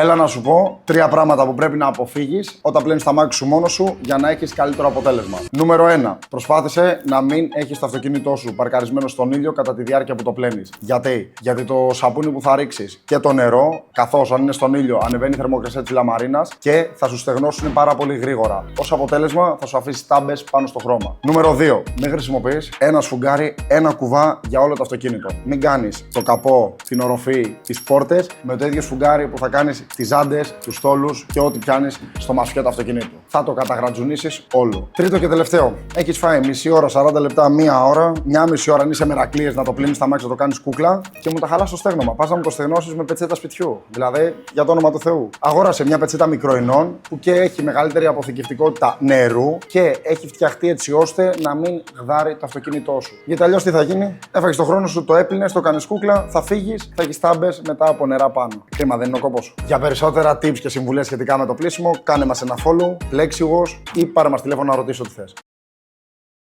Έλα να σου πω 3 πράγματα που πρέπει να αποφύγεις όταν πλένεις τα μάξι σου μόνος σου για να έχεις καλύτερο αποτέλεσμα. Νούμερο 1. Προσπάθησε να μην έχεις το αυτοκίνητό σου παρκαρισμένο στον ήλιο κατά τη διάρκεια που το πλένεις. Γιατί το σαπούνι που θα ρίξεις και το νερό, καθώς αν είναι στον ήλιο, ανεβαίνει η θερμοκρασία της λαμαρίνας και θα σου στεγνώσουν πάρα πολύ γρήγορα. Ως αποτέλεσμα, θα σου αφήσει τάμπες πάνω στο χρώμα. Νούμερο 2. Μην χρησιμοποιείς ένα σφουγγάρι, ένα κουβά για όλο το αυτοκίνητο. Μην κάνεις το καπό, την οροφή, τις πόρτες με το ίδιο σφουγγάρι που θα κάνεις τις ζάντες, τους στόλους και ό,τι πιάνεις στο μασιό του αυτοκινήτου. Θα το καταγρατζουνίσεις όλο. Τρίτο και τελευταίο. Έχεις φάει μισή ώρα, 40 λεπτά, μία ώρα, μια μισή ώρα αν είσαι μερακλείες να το πλύνεις τα μάξι, να το κάνεις κούκλα και μου τα χαλάς στο στέγνομα. Πας να μου το στεγνώσεις με πετσέτα σπιτιού. Δηλαδή, για το όνομα του Θεού. Αγόρασε μια πετσέτα μικροϊνών που και έχει μεγαλύτερη αποθηκευτικότητα νερού και έχει φτιαχτεί έτσι ώστε να μην γδάρει το αυτοκίνητό σου. Γιατί αλλιώς τι θα γίνει, έφαγες το χρόνο σου, το έπλυνες, το κάνεις κούκλα, θα φύγεις, θα έχεις τάμπες μετά από νερά πάνω. Κρίμα, δεν είναι ο κόπος. Για περισσότερα tips και συμβουλές σχετικά με το πλύσιμο, κάνε μας ένα follow, Lexigos ή πάρε μας τηλέφωνο να ρωτήσω τι θες.